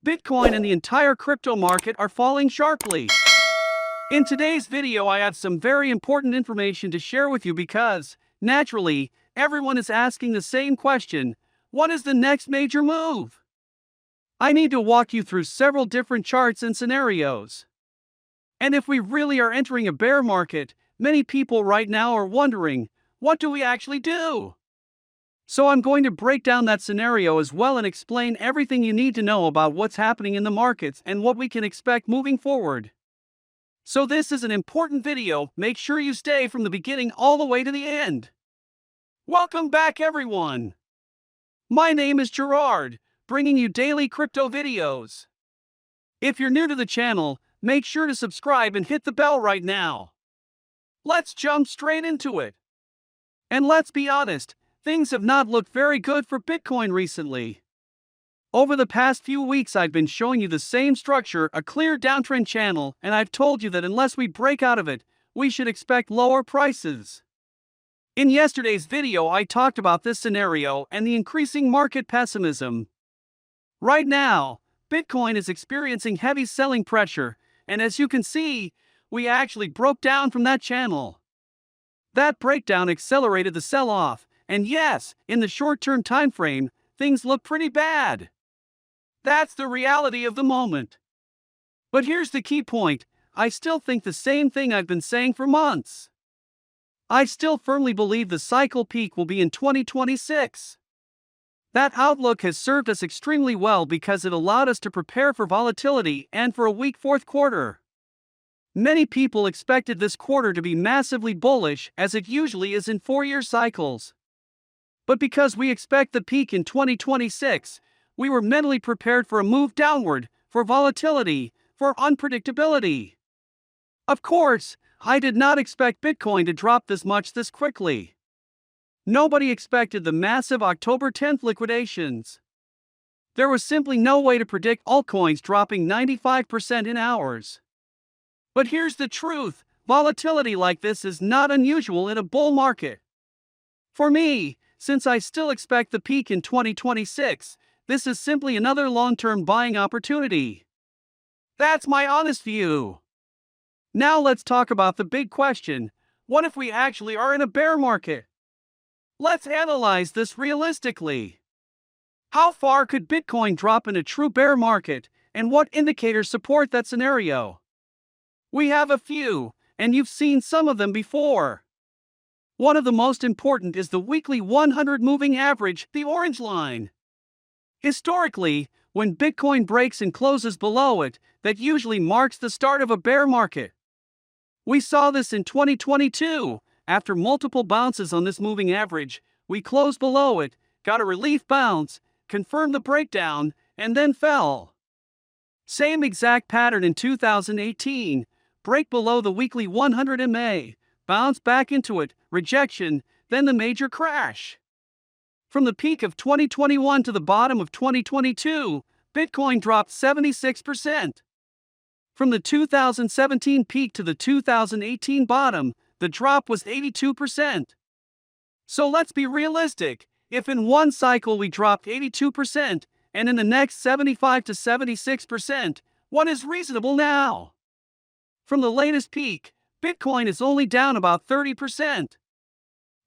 Bitcoin and the entire crypto market are falling sharply. In today's video, I have some very important information to share with you because, naturally, everyone is asking the same question: what is the next major move? I need to walk you through several different charts and scenarios. And if we really are entering a bear market, many people right now are wondering, what do we actually do? So I'm going to break down that scenario as well and explain everything you need to know about what's happening in the markets and what we can expect moving forward. So this is an important video, make sure you stay from the beginning all the way to the end. Welcome back everyone! My name is Gerard, bringing you daily crypto videos. If you're new to the channel, make sure to subscribe and hit the bell right now. Let's jump straight into it. And let's be honest, things have not looked very good for Bitcoin recently. Over the past few weeks I've been showing you the same structure, a clear downtrend channel, and I've told you that unless we break out of it, we should expect lower prices. In yesterday's video I talked about this scenario and the increasing market pessimism. Right now, Bitcoin is experiencing heavy selling pressure, and as you can see, we actually broke down from that channel. That breakdown accelerated the sell-off, and yes, in the short-term time frame, things look pretty bad. That's the reality of the moment. But here's the key point: I still think the same thing I've been saying for months. I still firmly believe the cycle peak will be in 2026. That outlook has served us extremely well because it allowed us to prepare for volatility and for a weak fourth quarter. Many people expected this quarter to be massively bullish, as it usually is in 4-year cycles. But because we expect the peak in 2026, we were mentally prepared for a move downward, for volatility, for unpredictability. Of course, I did not expect Bitcoin to drop this much this quickly. Nobody expected the massive October 10th liquidations. There was simply no way to predict altcoins dropping 95% in hours. But here's the truth: volatility like this is not unusual in a bull market. For me, since I still expect the peak in 2026, this is simply another long-term buying opportunity. That's my honest view. Now let's talk about the big question: what if we actually are in a bear market? Let's analyze this realistically. How far could Bitcoin drop in a true bear market, and what indicators support that scenario? We have a few, and you've seen some of them before. One of the most important is the weekly 100 moving average, the orange line. Historically, when Bitcoin breaks and closes below it, that usually marks the start of a bear market. We saw this in 2022. After multiple bounces on this moving average, we closed below it, got a relief bounce, confirmed the breakdown, and then fell. Same exact pattern in 2018. Break below the weekly 100 MA, bounce back into it, rejection, then the major crash. From the peak of 2021 to the bottom of 2022, Bitcoin dropped 76%. From the 2017 peak to the 2018 bottom, the drop was 82%. So let's be realistic: if in one cycle we dropped 82%, and in the next 75 to 76%, what is reasonable now? From the latest peak, Bitcoin is only down about 30%.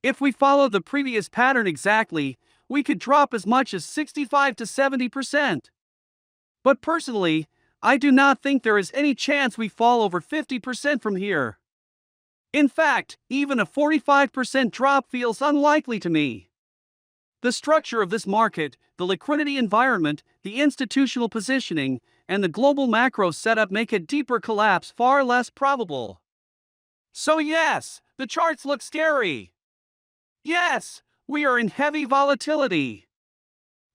If we follow the previous pattern exactly, we could drop as much as 65 to 70%. But personally, I do not think there is any chance we fall over 50% from here. In fact, even a 45% drop feels unlikely to me. The structure of this market, the liquidity environment, the institutional positioning, and the global macro setup make a deeper collapse far less probable. So yes, the charts look scary. Yes, we are in heavy volatility.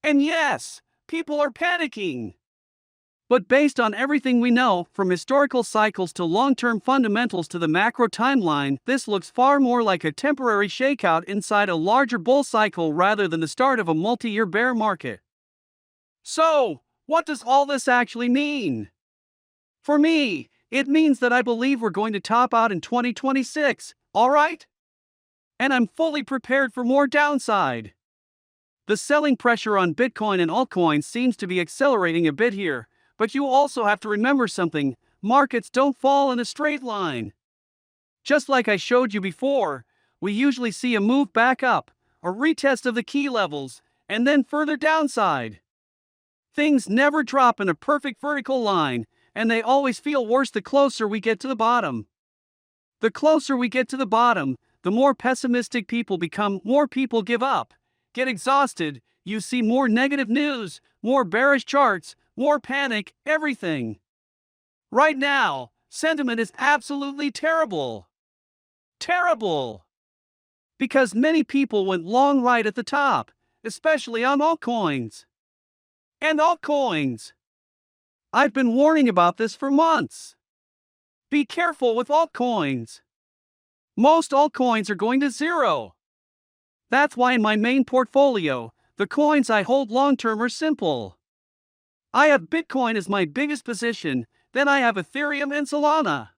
And yes, people are panicking. But based on everything we know, from historical cycles to long-term fundamentals to the macro timeline, this looks far more like a temporary shakeout inside a larger bull cycle rather than the start of a multi-year bear market. So, what does all this actually mean? For me, it means that I believe we're going to top out in 2026, alright? And I'm fully prepared for more downside. The selling pressure on Bitcoin and altcoins seems to be accelerating a bit here, but you also have to remember something: markets don't fall in a straight line. Just like I showed you before, we usually see a move back up, a retest of the key levels, and then further downside. Things never drop in a perfect vertical line, and they always feel worse the closer we get to the bottom. The closer we get to the bottom, the more pessimistic people become, more people give up, get exhausted, you see more negative news, more bearish charts, more panic, everything. Right now, sentiment is absolutely terrible. Terrible. Because many people went long right at the top, especially on altcoins. And altcoins. I've been warning about this for months. Be careful with altcoins. Most altcoins are going to zero. That's why in my main portfolio, the coins I hold long-term are simple. I have Bitcoin as my biggest position, then I have Ethereum and Solana.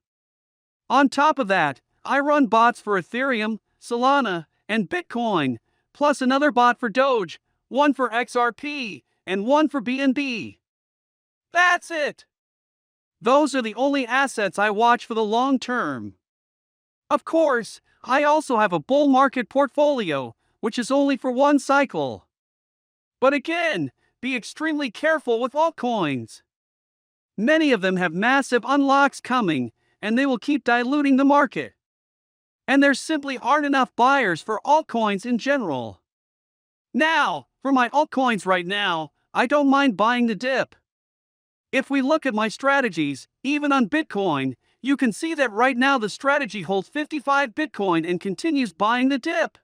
On top of that, I run bots for Ethereum, Solana, and Bitcoin, plus another bot for Doge, one for XRP, and one for BNB. That's it. Those are the only assets I watch for the long term. Of course, I also have a bull market portfolio, which is only for one cycle. But again, be extremely careful with altcoins. Many of them have massive unlocks coming, and they will keep diluting the market. And there simply aren't enough buyers for altcoins in general. Now, for my altcoins right now, I don't mind buying the dip. If we look at my strategies, even on Bitcoin, you can see that right now the strategy holds 55 Bitcoin and continues buying the dip.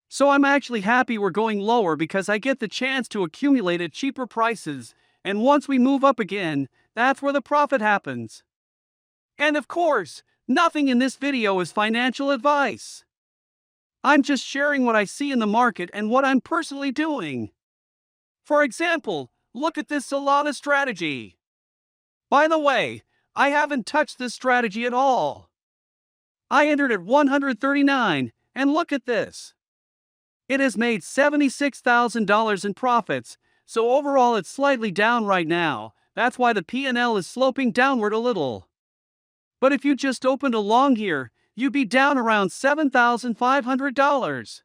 So I'm actually happy we're going lower because I get the chance to accumulate at cheaper prices, and once we move up again, that's where the profit happens. And of course, nothing in this video is financial advice. I'm just sharing what I see in the market and what I'm personally doing. For example, look at this Solana strategy. By the way, I haven't touched this strategy at all. I entered at 139, and look at this. It has made $76,000 in profits, so overall it's slightly down right now. That's why the P&L is sloping downward a little. But if you just opened a long here, you'd be down around $7,500.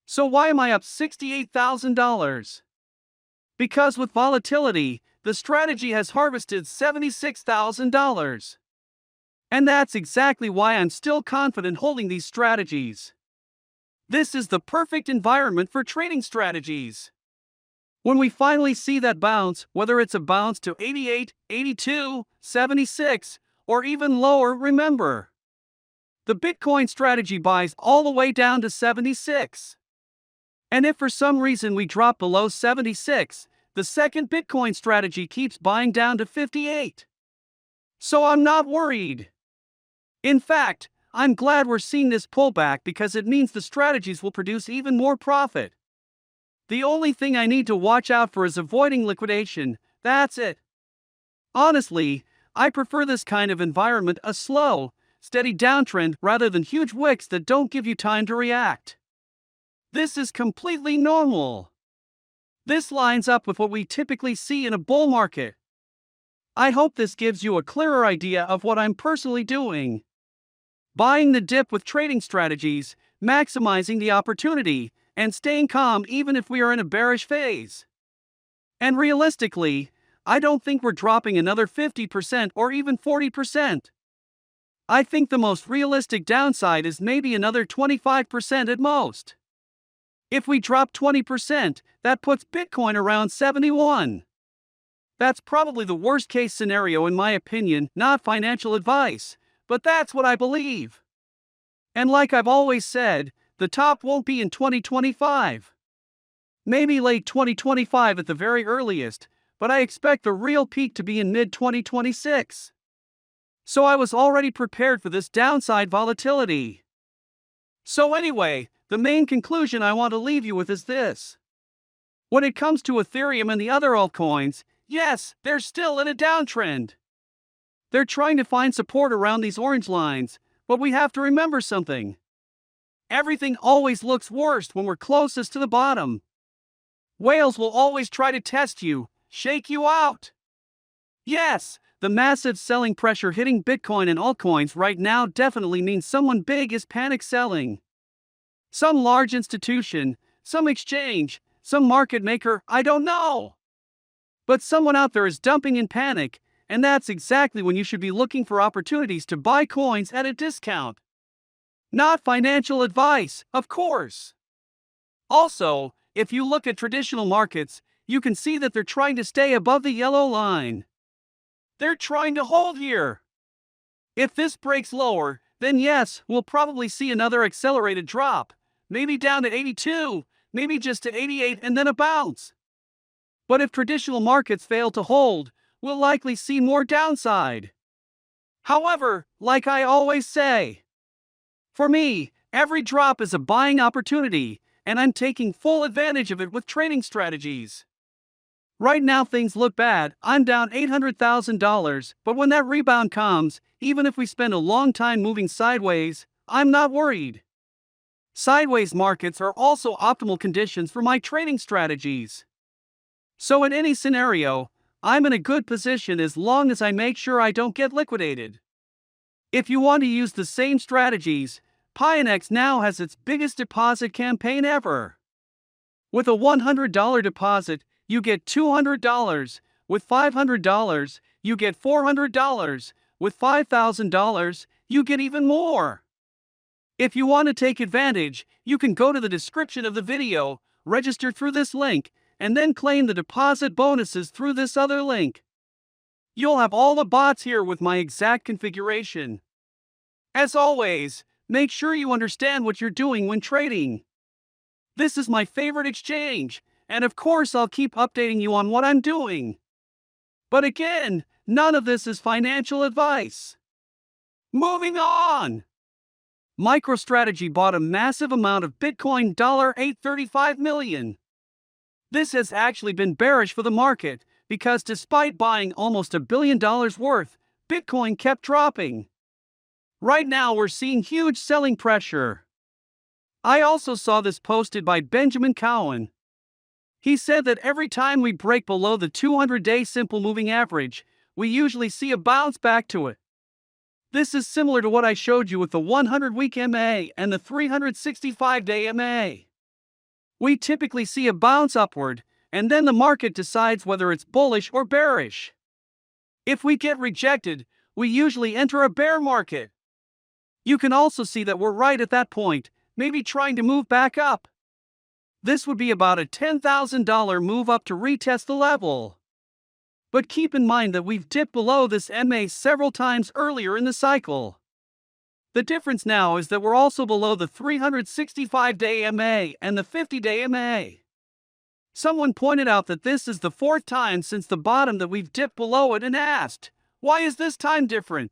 So why am I up $68,000? Because with volatility, the strategy has harvested $76,000. And that's exactly why I'm still confident holding these strategies. This is the perfect environment for trading strategies. When we finally see that bounce, whether it's a bounce to 88, 82, 76, or even lower, remember, the Bitcoin strategy buys all the way down to 76. And if for some reason we drop below 76, the second Bitcoin strategy keeps buying down to 58. So I'm not worried. In fact, I'm glad we're seeing this pullback because it means the strategies will produce even more profit. The only thing I need to watch out for is avoiding liquidation, that's it. Honestly, I prefer this kind of environment, a slow, steady downtrend rather than huge wicks that don't give you time to react. This is completely normal. This lines up with what we typically see in a bull market. I hope this gives you a clearer idea of what I'm personally doing. Buying the dip with trading strategies, maximizing the opportunity, and staying calm even if we are in a bearish phase. And realistically, I don't think we're dropping another 50% or even 40%. I think the most realistic downside is maybe another 25% at most. If we drop 20%, that puts Bitcoin around 71. That's probably the worst case scenario in my opinion, not financial advice, but that's what I believe. And like I've always said, the top won't be in 2025. Maybe late 2025 at the very earliest, but I expect the real peak to be in mid-2026. So I was already prepared for this downside volatility. So anyway, the main conclusion I want to leave you with is this. When it comes to Ethereum and the other altcoins, yes, they're still in a downtrend. They're trying to find support around these orange lines, but we have to remember something. Everything always looks worst when we're closest to the bottom. Whales will always try to test you, shake you out. Yes, the massive selling pressure hitting Bitcoin and altcoins right now definitely means someone big is panic selling. Some large institution, some exchange, some market maker, I don't know. But someone out there is dumping in panic, and that's exactly when you should be looking for opportunities to buy coins at a discount. Not financial advice, of course. Also, if you look at traditional markets, you can see that they're trying to stay above the yellow line. They're trying to hold here. If this breaks lower, then yes, we'll probably see another accelerated drop, maybe down to 82, maybe just to 88 and then a bounce. But if traditional markets fail to hold, we'll likely see more downside. However, like I always say, for me, every drop is a buying opportunity, and I'm taking full advantage of it with trading strategies. Right now things look bad, I'm down $800,000, but when that rebound comes, even if we spend a long time moving sideways, I'm not worried. Sideways markets are also optimal conditions for my trading strategies. So in any scenario, I'm in a good position as long as I make sure I don't get liquidated. If you want to use the same strategies, Pionex now has its biggest deposit campaign ever. With a $100 deposit, you get $200. With $500, you get $400. With $5,000, you get even more. If you want to take advantage, you can go to the description of the video, register through this link, and then claim the deposit bonuses through this other link. You'll have all the bots here with my exact configuration. As always, make sure you understand what you're doing when trading. This is my favorite exchange, and of course I'll keep updating you on what I'm doing. But again, none of this is financial advice. Moving on! MicroStrategy bought a massive amount of Bitcoin $835 million. This has actually been bearish for the market, because despite buying almost $1 billion worth, Bitcoin kept dropping. Right now we're seeing huge selling pressure. I also saw this posted by Benjamin Cowan. He said that every time we break below the 200-day simple moving average, we usually see a bounce back to it. This is similar to what I showed you with the 100-week MA and the 365-day MA. We typically see a bounce upward, and then the market decides whether it's bullish or bearish. If we get rejected, we usually enter a bear market. You can also see that we're right at that point, maybe trying to move back up. This would be about a $10,000 move up to retest the level. But keep in mind that we've dipped below this MA several times earlier in the cycle. The difference now is that we're also below the 365-day MA and the 50-day MA. Someone pointed out that this is the fourth time since the bottom that we've dipped below it and asked, why is this time different?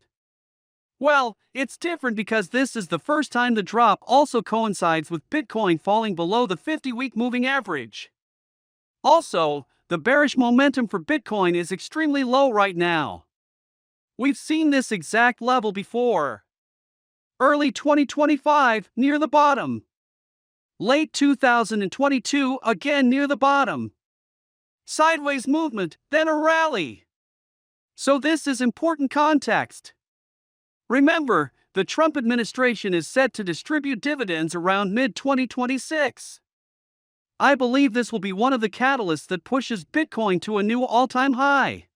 Well, it's different because this is the first time the drop also coincides with Bitcoin falling below the 50-week moving average. Also, the bearish momentum for Bitcoin is extremely low right now. We've seen this exact level before. Early 2025, near the bottom. Late 2022, again near the bottom. Sideways movement, then a rally. So this is important context. Remember, the Trump administration is set to distribute dividends around mid-2026. I believe this will be one of the catalysts that pushes Bitcoin to a new all-time high.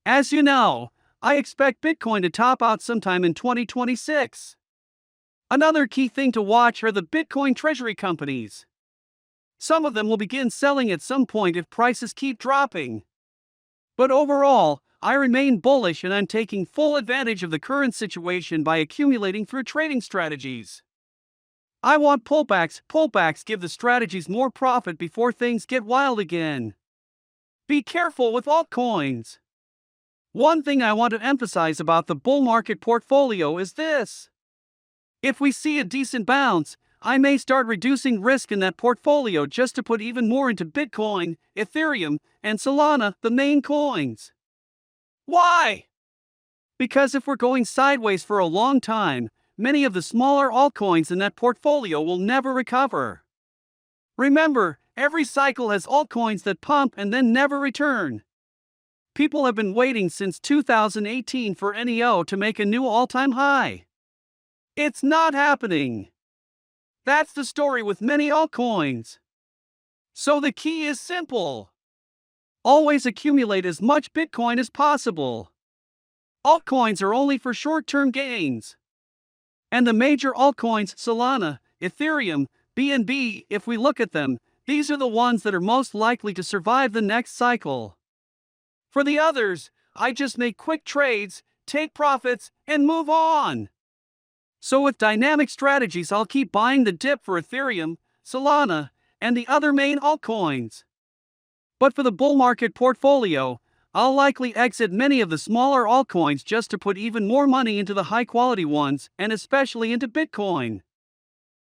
As you know, I expect Bitcoin to top out sometime in 2026. Another key thing to watch are the Bitcoin treasury companies. Some of them will begin selling at some point if prices keep dropping. But overall, I remain bullish and I'm taking full advantage of the current situation by accumulating through trading strategies. I want pullbacks. Pullbacks give the strategies more profit before things get wild again. Be careful with altcoins. One thing I want to emphasize about the bull market portfolio is this. If we see a decent bounce, I may start reducing risk in that portfolio just to put even more into Bitcoin, Ethereum, and Solana, the main coins. Why? Because if we're going sideways for a long time, many of the smaller altcoins in that portfolio will never recover. Remember, Every cycle has altcoins that pump and then never return. People have been waiting since 2018 for NEO to make a new all-time high. It's not happening. That's the story with many altcoins. So the key is simple. Always accumulate as much Bitcoin as possible. Altcoins are only for short-term gains. And the major altcoins, Solana, Ethereum, BNB, if we look at them, these are the ones that are most likely to survive the next cycle. For the others, I just make quick trades, take profits, and move on. So with dynamic strategies, I'll keep buying the dip for Ethereum, Solana, and the other main altcoins. But for the bull market portfolio, I'll likely exit many of the smaller altcoins just to put even more money into the high-quality ones and especially into Bitcoin.